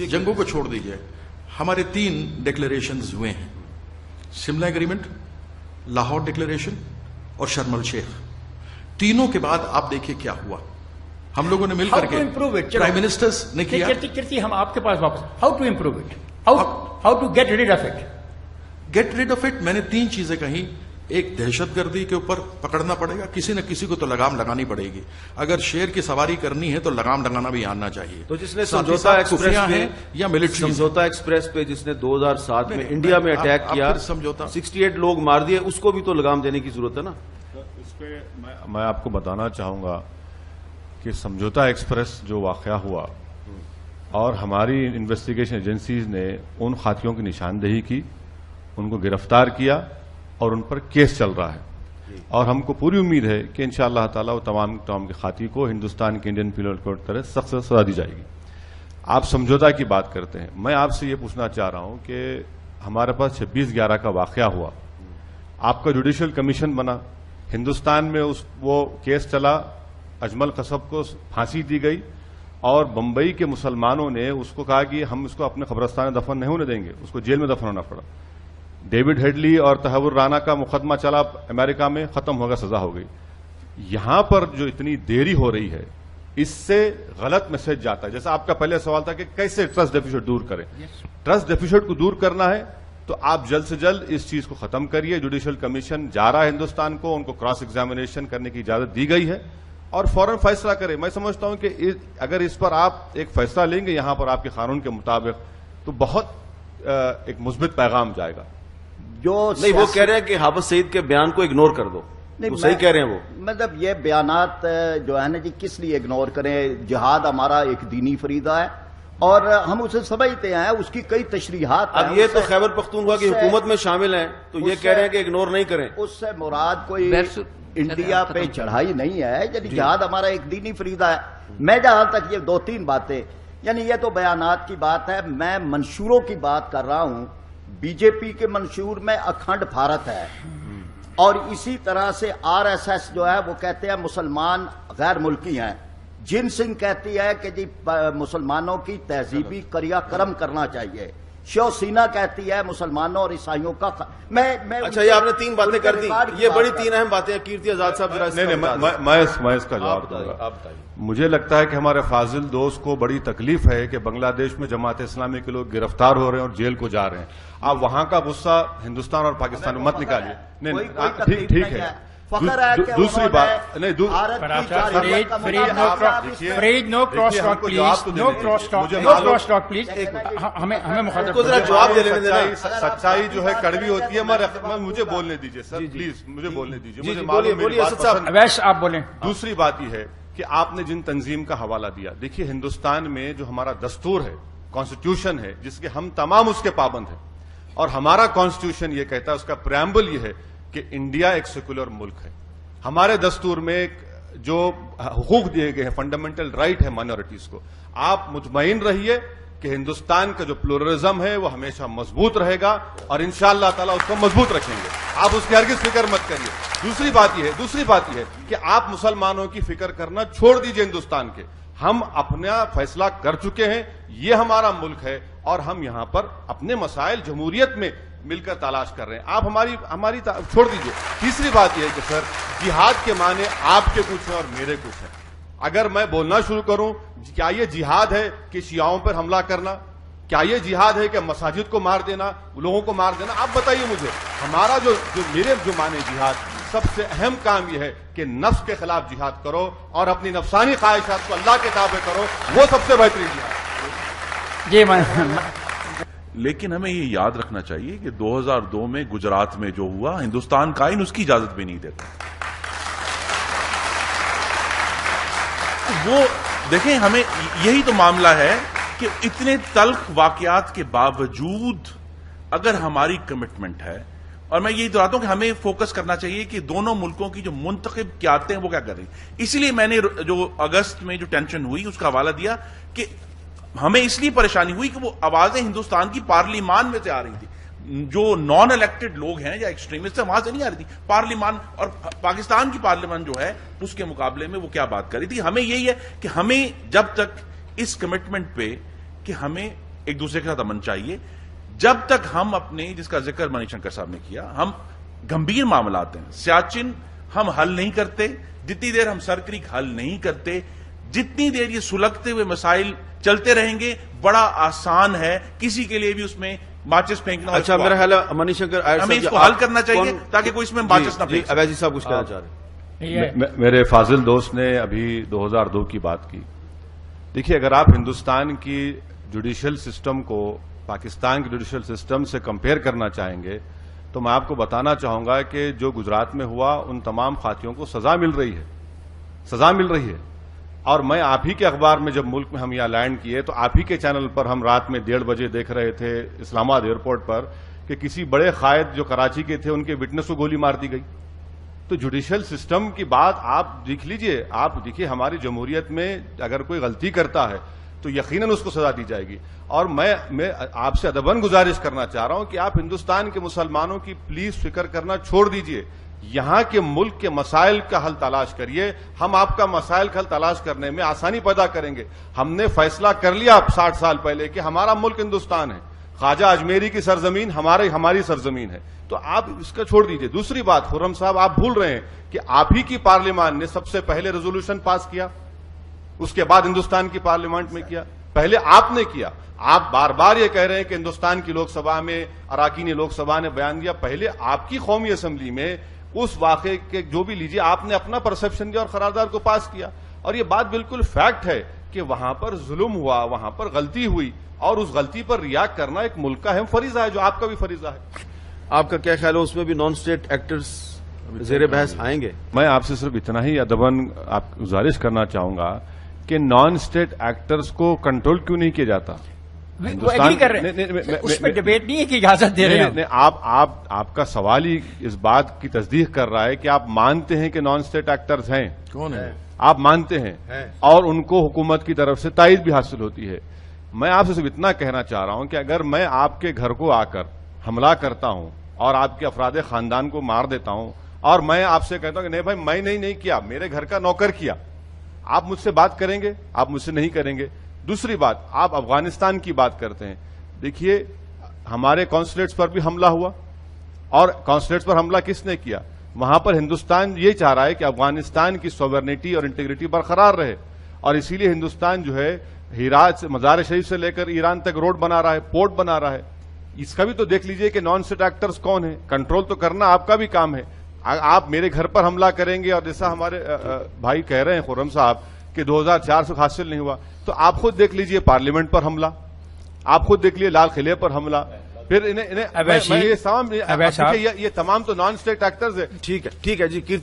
जंगों को छोड़ दीजिए, हमारे 3 डिक्लेरेशंस हुए हैं, शिमला एग्रीमेंट, लाहौर डिक्लेरेशन और शर्म अल शेख। तीनों के बाद आप देखिए क्या हुआ। हम लोगों ने मिलकर के प्राइम मिनिस्टर्स ने किया। कीर्ति हम आपके पास वापस, how to improve it, how to get rid of it. Get rid of it, मैंने 3 चीजें कही। एक, दहशतगर्दी के ऊपर पकड़ना पड़ेगा, किसी न किसी को तो लगाम लगानी पड़ेगी। अगर शेर की सवारी करनी है तो लगाम लगाना भी आना चाहिए। तो जिसने समझौता एक्सप्रेस है या मिलिट्री, समझौता एक्सप्रेस पे जिसने 2007 में इंडिया में अटैक किया, समझौता 68 लोग मार दिए, उसको भी तो लगाम देने की जरूरत है ना। इस पे मैं आपको बताना चाहूंगा कि समझौता एक्सप्रेस जो वाकया हुआ और हमारी इन्वेस्टिगेशन एजेंसीज ने उन खातियों की निशानदेही की, उनको गिरफ्तार किया और उन पर केस चल रहा है। और हमको पूरी उम्मीद है कि इंशाअल्लाह ताला वो तमाम के खाती को हिंदुस्तान के इंडियन पीनल कोड की तरह सख्त सजा दी जाएगी। आप समझौता की बात करते हैं, मैं आपसे ये पूछना चाह रहा हूं कि हमारे पास 26/11 का वाकया हुआ, आपका जुडिशियल कमीशन बना, हिंदुस्तान में वो केस चला, अजमल कसब को फांसी दी गई और बंबई के मुसलमानों ने उसको कहा कि हम इसको अपने कब्रिस्तान में दफन नहीं होने देंगे, उसको जेल में दफन होना पड़ा। डेविड हेडली और तहव्वुर राना का मुकदमा चला अमेरिका में, खत्म होगा, सजा हो गई। यहां पर जो इतनी देरी हो रही है, इससे गलत मैसेज जाता है। जैसा आपका पहले सवाल था कि कैसे ट्रस्ट डेफिसिट दूर करें। ट्रस्ट डेफिसिट को दूर करना है तो आप जल्द से जल्द इस चीज को खत्म करिए। जुडिशियल कमीशन जा रहा है हिंदुस्तान को, उनको क्रॉस एग्जामिनेशन करने की इजाजत दी गई है और फौरन फैसला करें। मैं समझता हूं कि अगर इस पर आप एक फैसला लेंगे यहां पर आपके कानून के मुताबिक, तो बहुत एक मुस्बित पैगाम जाएगा। जो नहीं, वो कह रहे हैं कि हाफिज सईद के बयान को इग्नोर कर दो, वो सही कह रहे हैं। वो मतलब ये बयानात जो है ना जी, किस लिए इग्नोर करें। जिहाद हमारा एक दीनी फरीदा है और हम उसे समझते हैं, उसकी कई तशरीहात। अब ये तो खैबर पख्तूनख्वा की हुकूमत में शामिल हैं, तो ये कह रहे हैं कि इग्नोर नहीं करें। उससे मुराद कोई इंडिया पे चढ़ाई नहीं है, यानी जिहाद हमारा एक दीनी फरीदा है। मैं जहां तक ये 2-3 बातें, यानी ये तो बयानात की बात है, मैं मंशूरों की बात कर रहा हूं। बीजेपी के मंशूर में अखंड भारत है और इसी तरह से आरएसएस जो है वो कहते हैं मुसलमान गैर मुल्की हैं। जिन सिंह कहती है कि जी मुसलमानों की तहजीबी क्रियाक्रम करना चाहिए। शिवसेना कहती है मुसलमानों और ईसाइयों का मैं अच्छा, ये आपने 3 बातें कर दी, ये बड़ी 3 अहम बातें हैं। कीर्ति आजाद साहब जरा मैं इसका जवाब दूंगा। मुझे लगता है कि हमारे फाजिल दोस्त को बड़ी तकलीफ है कि बांग्लादेश में जमात इस्लामी के लोग गिरफ्तार हो रहे हैं और जेल को जा रहे हैं। आप वहां का गुस्सा हिंदुस्तान और पाकिस्तान में मत निकालिए। नहीं, ठीक है। दूसरी बात नहीं, no cross talk please, no cross talk, no cross talk please. हमें मुखातिब जवाब देने देना। सच्चाई जो है कड़वी होती है। मुझे बोलने दीजिए सर, प्लीज मुझे बोलने दीजिए। वैश आप बोलें। दूसरी बात यह है कि आपने जिन तंजीम का हवाला दिया, देखिए हिंदुस्तान में जो हमारा दस्तूर है, कॉन्स्टिट्यूशन है, जिसके हम तमाम उसके पाबंद हैं और हमारा कॉन्स्टिट्यूशन ये कहता है, उसका प्रेम्बल ये है कि इंडिया एक सेकुलर मुल्क है। हमारे दस्तूर में जो हुकूक दिए गए हैं, फंडामेंटल राइट है माइनॉरिटीज को। आप मुतमईन रहिए कि हिंदुस्तान का जो प्लुरलिज्म है वो हमेशा मजबूत रहेगा और इंशाअल्लाह ताला उसको मजबूत रखेंगे। आप उसकी हरगिज फिक्र मत करिए। दूसरी बात यह है कि आप मुसलमानों की फिक्र करना छोड़ दीजिए हिंदुस्तान के। हम अपना फैसला कर चुके हैं, ये हमारा मुल्क है और हम यहां पर अपने मसाइल जमहूरियत में मिलकर तलाश कर रहे हैं। आप हमारी छोड़ दीजिए। तीसरी बात यह है कि सर, जिहाद के माने आपके कुछ हैं और मेरे कुछ हैं। अगर मैं बोलना शुरू करूं, क्या यह जिहाद है कि शियाओं पर हमला करना? क्या यह जिहाद है कि मसाजिद को मार देना, लोगों को मार देना? आप बताइए मुझे। हमारा जो मेरे जो माने जिहाद, सबसे अहम काम यह है कि नफ्स के खिलाफ जिहाद करो और अपनी नफसानी ख्वाहिशात को अल्लाह के ताबे करो, वो सबसे बेहतरीन जिहाद। जी लेकिन हमें ये याद रखना चाहिए कि 2002 में गुजरात में जो हुआ, हिंदुस्तान कायन उसकी इजाजत भी नहीं देता। वो देखें, हमें यही तो मामला है कि इतने तल्ख वाकयात के बावजूद अगर हमारी कमिटमेंट है, और मैं यही दोहराता हूं कि हमें फोकस करना चाहिए कि दोनों मुल्कों की जो मुंतखब क़यादतें हैं वो क्या कर रही। इसलिए मैंने जो अगस्त में जो टेंशन हुई उसका हवाला दिया कि हमें इसलिए परेशानी हुई कि वो आवाजें हिंदुस्तान की पार्लिमान में से आ रही थी। जो नॉन इलेक्टेड लोग हैं या एक्सट्रीमिस्ट है, वहां से नहीं आ रही थी। पार्लिमान और पाकिस्तान की पार्लियामेंट जो है उसके मुकाबले में वो क्या बात कर रही थी। हमें यही है कि हमें जब तक इस कमिटमेंट पे کہ ہمیں ایک دوسرے کے ساتھ امن چاہیے. جب تک ہم اپنے، جس کا ذکر منی شنکر صاحب نے کیا، ہم گمبھیر معاملات ہیں، سیاچن ہم حل نہیں کرتے جتنی دیر ہم سر کریک حل نہیں کرتے، جتنی دیر یہ سلگتے ہوئے مسائل چلتے رہیں گے، بڑا آسان ہے کسی کے لیے بھی اس میں ماچس پھینکنا. اچھا میرا خیال ہے منی شنکر ہمیں اس کو حل کرنا چاہیے تاکہ کوئی اس میں ماچس نہ پھینک. اویسی صاحب کچھ کہنا چاہ رہے ہیں؟ میرے فاضل دوست نے ابھی 2002 کی بات کی. دیکھیے، اگر آپ ہندوستان کی جوڈیشل سسٹم کو پاکستان کے جوڈیشل سسٹم سے کمپیئر کرنا چاہیں گے تو میں آپ کو بتانا چاہوں گا کہ جو گجرات میں ہوا ان تمام خاطیوں کو سزا مل رہی ہے. اور میں آپ ہی کے اخبار میں جب ملک میں ہم یہاں لینڈ کیے تو آپ ہی کے چینل پر ہم رات میں 1:30 بجے دیکھ رہے تھے اسلام آباد ایئرپورٹ پر کہ کسی بڑے قائد جو کراچی کے تھے ان کے وٹنس کو گولی مار دی گئی. تو جوڈیشل سسٹم کی بات آپ دیکھ لیجئے. آپ دیکھیے، ہماری جمہوریت میں اگر کوئی غلطی کرتا ہے تو یقیناً اس کو سزا دی جائے گی. اور میں آپ سے ادباً گزارش کرنا چاہ رہا ہوں کہ آپ ہندوستان کے مسلمانوں کی پلیز فکر کرنا چھوڑ دیجئے. یہاں کے ملک کے مسائل کا حل تلاش کریے. ہم آپ کا مسائل کا حل تلاش کرنے میں آسانی پیدا کریں گے. ہم نے فیصلہ کر لیا 60 سال پہلے کہ ہمارا ملک ہندوستان ہے. خواجہ اجمیری کی سرزمین ہماری سرزمین ہے. تو آپ اس کا چھوڑ دیجئے. دوسری بات، خرم صاحب آپ بھول رہے ہیں کہ آپ ہی کی پارلیمان نے سب سے پہلے ریزولوشن پاس کیا، اس کے بعد ہندوستان کی پارلیمنٹ میں کیا. پہلے آپ نے کیا. آپ بار بار یہ کہہ رہے ہیں کہ ہندوستان کی لوک سبھا میں اراکین لوک سبھا نے بیان دیا. پہلے آپ کی قومی اسمبلی میں اس واقعے کے جو بھی لیجیے آپ نے اپنا پرسپشن دیا اور قرارداد کو پاس کیا. اور یہ بات بالکل فیکٹ ہے کہ وہاں پر ظلم ہوا، وہاں پر غلطی ہوئی، اور اس غلطی پر ریاکٹ کرنا ایک ملک کا اہم فریضہ ہے جو آپ کا بھی فریضہ ہے. آپ کا کیا خیال ہے اس میں بھی نان اسٹیٹ ایکٹرز زیر بحث آئیں گے؟ میں آپ سے صرف اتنا ہی ادباً آپ گزارش کرنا چاہوں گا کہ نان اسٹیٹ ایکٹرز کو کنٹرول کیوں نہیں کیا جاتا؟ وہ ایگری کر رہے ہیں، اس پہ ڈبیٹ نہیں ہے کہ اجازت دے رہے ہیں. آپ کا سوال ہی اس بات کی تصدیق کر رہا ہے کہ آپ مانتے ہیں کہ نان اسٹیٹ ایکٹرز ہیں. کون ہے؟ آپ مانتے ہیں اور ان کو حکومت کی طرف سے تائید بھی حاصل ہوتی ہے. میں آپ سے صرف اتنا کہنا چاہ رہا ہوں کہ اگر میں آپ کے گھر کو آ کر حملہ کرتا ہوں اور آپ کے افراد خاندان کو مار دیتا ہوں اور میں آپ سے کہتا ہوں کہ نہیں بھائی میں نہیں کیا، میرے گھر کا نوکر کیا، آپ مجھ سے بات کریں گے؟ آپ مجھ سے نہیں کریں گے. دوسری بات، آپ افغانستان کی بات کرتے ہیں. دیکھیے، ہمارے کانسولیٹس پر بھی حملہ ہوا، اور کانسولیٹس پر حملہ کس نے کیا؟ وہاں پر ہندوستان یہ چاہ رہا ہے کہ افغانستان کی سوورنٹی اور انٹیگریٹی برقرار رہے، اور اسی لیے ہندوستان جو ہے ہیرات سے مزار شریف سے لے کر ایران تک روڈ بنا رہا ہے، پورٹ بنا رہا ہے. اس کا بھی تو دیکھ لیجئے کہ نان اسٹیٹ ایکٹرز کون ہیں. کنٹرول تو کرنا آپ کا بھی کام ہے. آپ میرے گھر پر حملہ کریں گے اور جیسا ہمارے بھائی کہہ رہے ہیں خرم صاحب کہ 2004 سے حاصل نہیں ہوا، تو آپ خود دیکھ لیجئے پارلیمنٹ پر حملہ، آپ خود دیکھ لیجئے لال قلعے پر حملہ، پھر یہ تمام تو نان اسٹیٹ ایکٹرز ہے. ٹھیک ہے جی. کیرتی